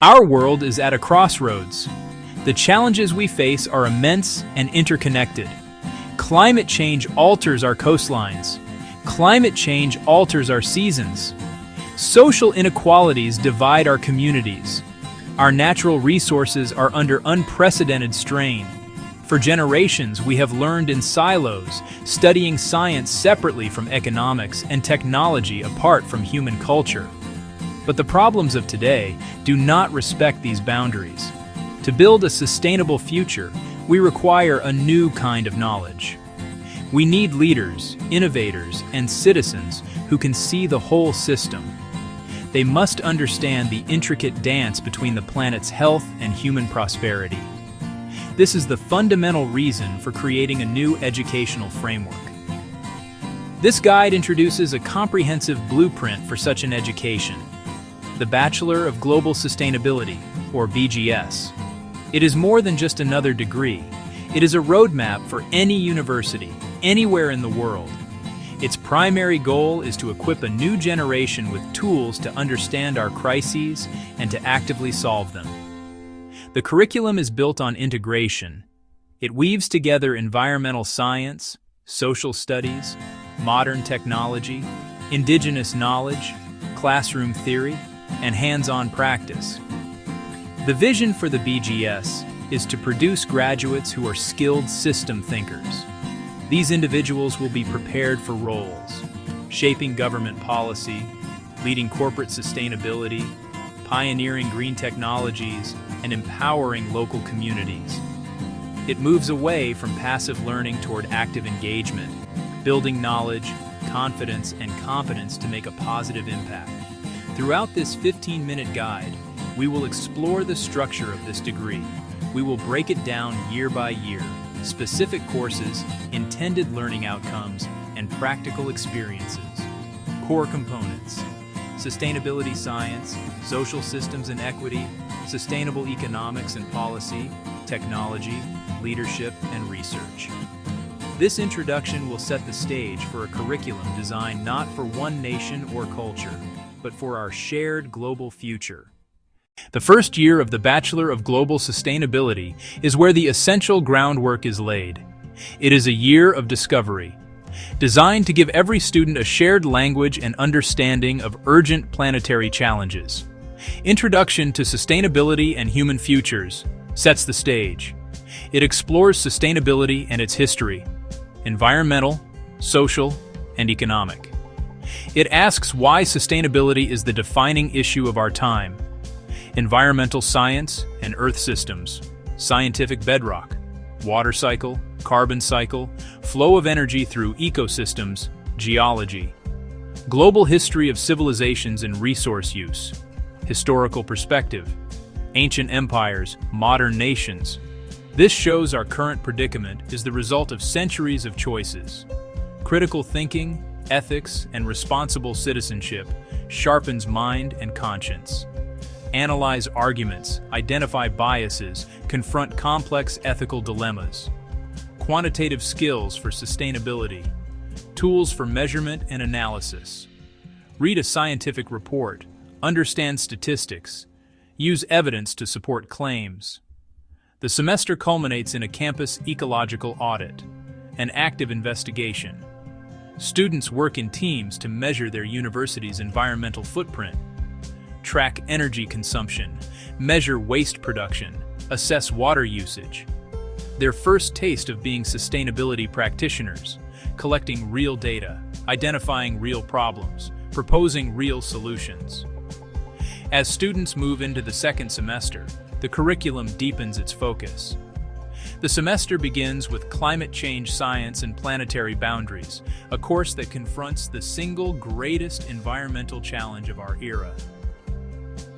Our world is at a crossroads. The challenges we face are immense and interconnected. Climate change alters our coastlines. Climate change alters our seasons. Social inequalities divide our communities. Our natural resources are under unprecedented strain. For generations, we have learned in silos, studying science separately from economics and technology apart from human culture. But the problems of today do not respect these boundaries. To build a sustainable future, we require a new kind of knowledge. We need leaders, innovators, and citizens who can see the whole system. They must understand the intricate dance between the planet's health and human prosperity. This is the fundamental reason for creating a new educational framework. This guide introduces a comprehensive blueprint for such an education. The Bachelor of Global Sustainability, or BGS. It is more than just another degree. It is a roadmap for any university, anywhere in the world. Its primary goal is to equip a new generation with tools to understand our crises and to actively solve them. The curriculum is built on integration. It weaves together environmental science, social studies, modern technology, indigenous knowledge, classroom theory, and hands-on practice. The vision for the BGS is to produce graduates who are skilled system thinkers. These individuals will be prepared for roles, shaping government policy, leading corporate sustainability, pioneering green technologies, and empowering local communities. It moves away from passive learning toward active engagement, building knowledge, confidence, and competence to make a positive impact. Throughout this 15-minute guide, we will explore the structure of this degree. We will break it down year by year, specific courses, intended learning outcomes, and practical experiences. Core components: sustainability science, social systems and equity, sustainable economics and policy, technology, leadership, and research. This introduction will set the stage for a curriculum designed not for one nation or culture, but for our shared global future. The first year of the Bachelor of Global Sustainability is where the essential groundwork is laid. It is a year of discovery, designed to give every student a shared language and understanding of urgent planetary challenges. Introduction to Sustainability and Human Futures sets the stage. It explores sustainability and its history, environmental, social, and economic. It asks why sustainability is the defining issue of our time. Environmental science and earth systems, scientific bedrock, water cycle, carbon cycle, flow of energy through ecosystems, geology. Global history of civilizations and resource use, historical perspective, ancient empires, modern nations. This shows our current predicament is the result of centuries of choices. Critical thinking, ethics, and responsible citizenship sharpens mind and conscience. Analyze arguments, identify biases, confront complex ethical dilemmas. Quantitative skills for sustainability, tools for measurement and analysis. Read a scientific report, understand statistics, use evidence to support claims. The semester culminates in a campus ecological audit, an active investigation. Students work in teams to measure their university's environmental footprint, track energy consumption, measure waste production, assess water usage. Their first taste of being sustainability practitioners, collecting real data, identifying real problems, proposing real solutions. As students move into the second semester, the curriculum deepens its focus. The semester begins with Climate Change Science and Planetary Boundaries, a course that confronts the single greatest environmental challenge of our era.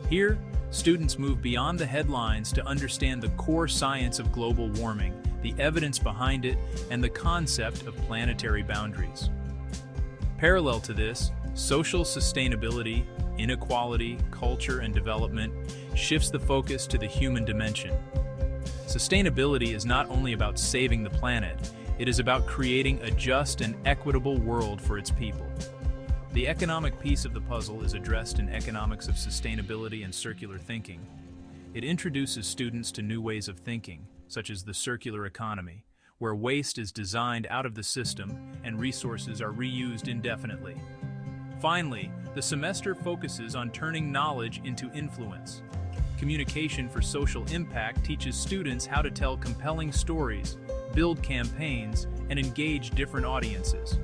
Here, students move beyond the headlines to understand the core science of global warming, the evidence behind it, and the concept of planetary boundaries. Parallel to this, social sustainability, inequality, culture, and development shifts the focus to the human dimension. Sustainability is not only about saving the planet, it is about creating a just and equitable world for its people. The economic piece of the puzzle is addressed in Economics of Sustainability and Circular Thinking, It introduces students to new ways of thinking, such as the circular economy, where waste is designed out of the system and resources are reused indefinitely. Finally, the semester focuses on turning knowledge into influence. Communication for social impact teaches students how to tell compelling stories, build campaigns, and engage different audiences.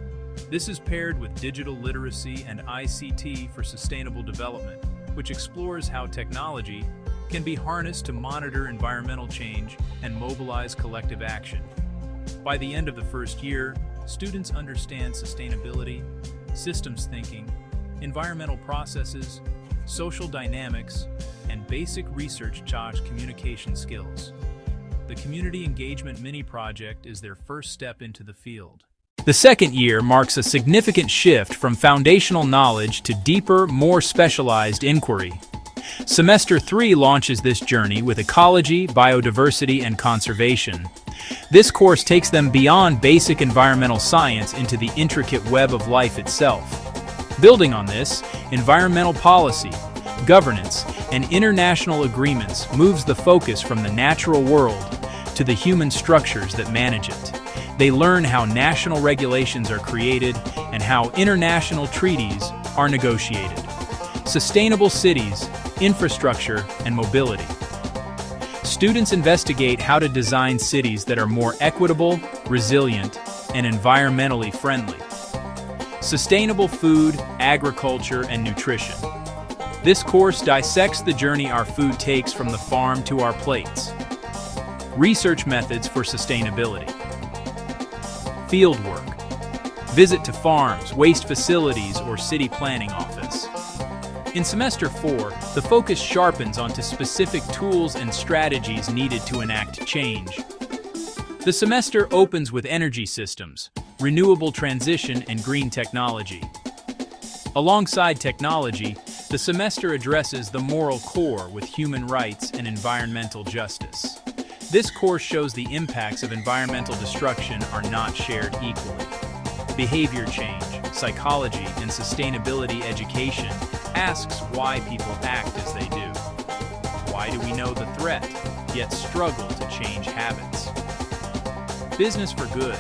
This is paired with digital literacy and ICT for sustainable development, which explores how technology can be harnessed to monitor environmental change and mobilize collective action. By the end of the first year, students understand sustainability, systems thinking, environmental processes, social dynamics, and basic research communication skills. The Community Engagement Mini-Project is their first step into the field. The second year marks a significant shift from foundational knowledge to deeper, more specialized inquiry. Semester 3 launches this journey with ecology, biodiversity, and conservation. This course takes them beyond basic environmental science into the intricate web of life itself. Building on this, environmental policy, governance, and international agreements moves the focus from the natural world to the human structures that manage it. They learn how national regulations are created and how international treaties are negotiated. Sustainable cities, infrastructure, and mobility. Students investigate how to design cities that are more equitable, resilient, and environmentally friendly. Sustainable food, agriculture, and nutrition. This course dissects the journey our food takes from the farm to our plates. Research methods for sustainability. Fieldwork. Visit to farms, waste facilities, or city planning office. In Semester 4, the focus sharpens onto specific tools and strategies needed to enact change. The semester opens with energy systems, renewable transition, and green technology. Alongside technology, the semester addresses the moral core with human rights and environmental justice. This course shows the impacts of environmental destruction are not shared equally. Behavior change, psychology, and sustainability education asks why people act as they do. Why do we know the threat, yet struggle to change habits? Business for good,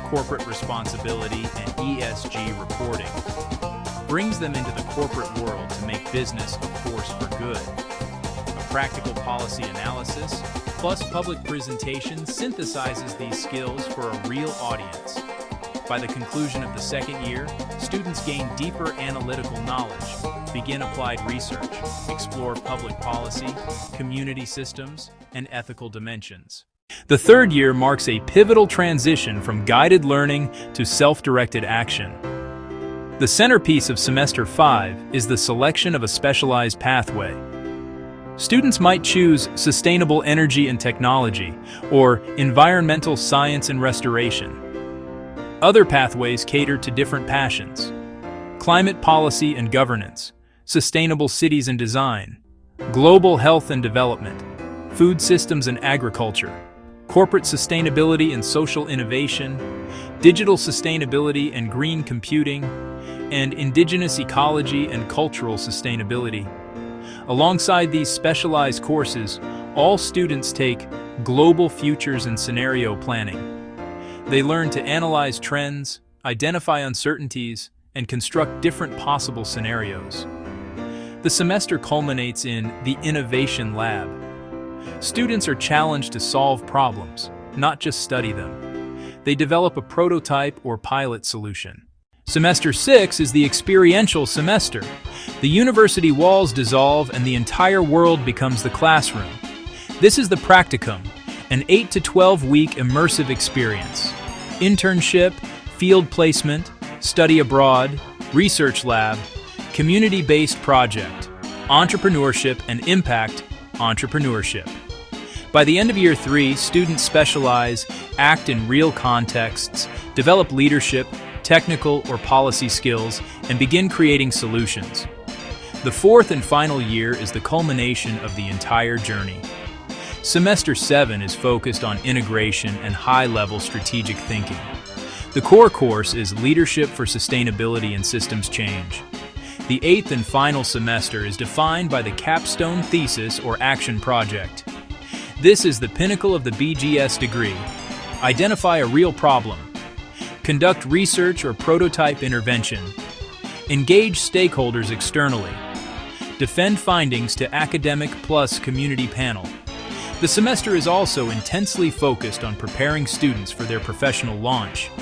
corporate responsibility, and ESG reporting brings them into the corporate world to make business a force for good. A practical policy analysis plus public presentation synthesizes these skills for a real audience. By the conclusion of the second year, students gain deeper analytical knowledge, begin applied research, explore public policy, community systems, and ethical dimensions. The third year marks a pivotal transition from guided learning to self-directed action. The centerpiece of Semester 5 is the selection of a specialized pathway. Students might choose sustainable energy and technology or environmental science and restoration. Other pathways cater to different passions: climate policy and governance, sustainable cities and design, global health and development, food systems and agriculture, corporate sustainability and social innovation, digital sustainability and green computing, and indigenous ecology and cultural sustainability. Alongside these specialized courses, all students take global futures and scenario planning. They learn to analyze trends, identify uncertainties, and construct different possible scenarios. The semester culminates in the Innovation Lab. Students are challenged to solve problems, not just study them. They develop a prototype or pilot solution. Semester 6 is the experiential semester. The university walls dissolve and the entire world becomes the classroom. This is the Practicum, an 8 to 12-week immersive experience. Internship, field placement, study abroad, research lab, community-based project, entrepreneurship, and impact entrepreneurship. By the end of year 3, students specialize, act in real contexts, develop leadership, technical or policy skills, and begin creating solutions. The fourth and final year is the culmination of the entire journey. Semester 7 is focused on integration and high-level strategic thinking. The core course is Leadership for Sustainability and Systems Change. The 8th and final semester is defined by the capstone thesis or action project. This is the pinnacle of the BGS degree. Identify a real problem. Conduct research or prototype intervention. Engage stakeholders externally. Defend findings to academic plus community panel. The semester is also intensely focused on preparing students for their professional launch.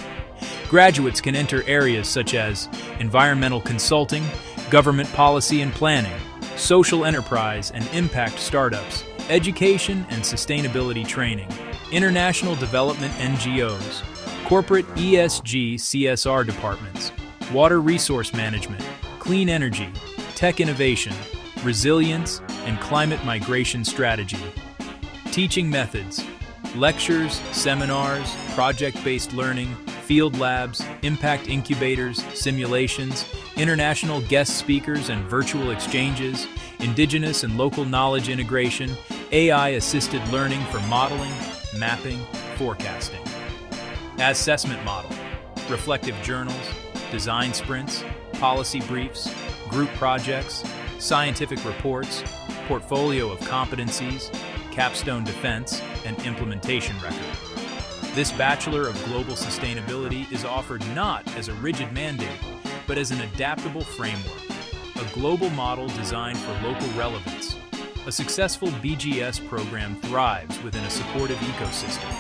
Graduates can enter areas such as environmental consulting, government policy and planning, social enterprise and impact startups, education and sustainability training, international development NGOs, corporate ESG CSR departments, water resource management, clean energy, tech innovation, resilience, and climate migration strategy. Teaching methods: lectures, seminars, project-based learning, field labs, impact incubators, simulations, international guest speakers and virtual exchanges, indigenous and local knowledge integration, AI-assisted learning for modeling, mapping, forecasting. Assessment model: reflective journals, design sprints, policy briefs, group projects, scientific reports, portfolio of competencies, capstone defense, and implementation record. This Bachelor of Global Sustainability is offered not as a rigid mandate, but as an adaptable framework, a global model designed for local relevance. A successful BGS program thrives within a supportive ecosystem.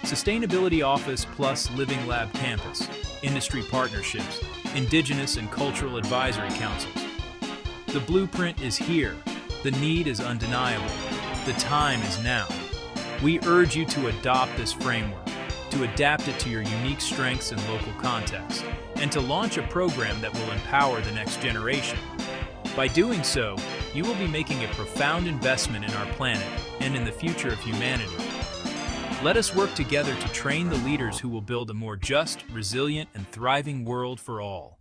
Sustainability Office plus Living Lab Campus, industry partnerships, indigenous and cultural advisory councils. The blueprint is here. The need is undeniable. The time is now. We urge you to adopt this framework, to adapt it to your unique strengths and local context, and to launch a program that will empower the next generation. By doing so, you will be making a profound investment in our planet and in the future of humanity. Let us work together to train the leaders who will build a more just, resilient, and thriving world for all.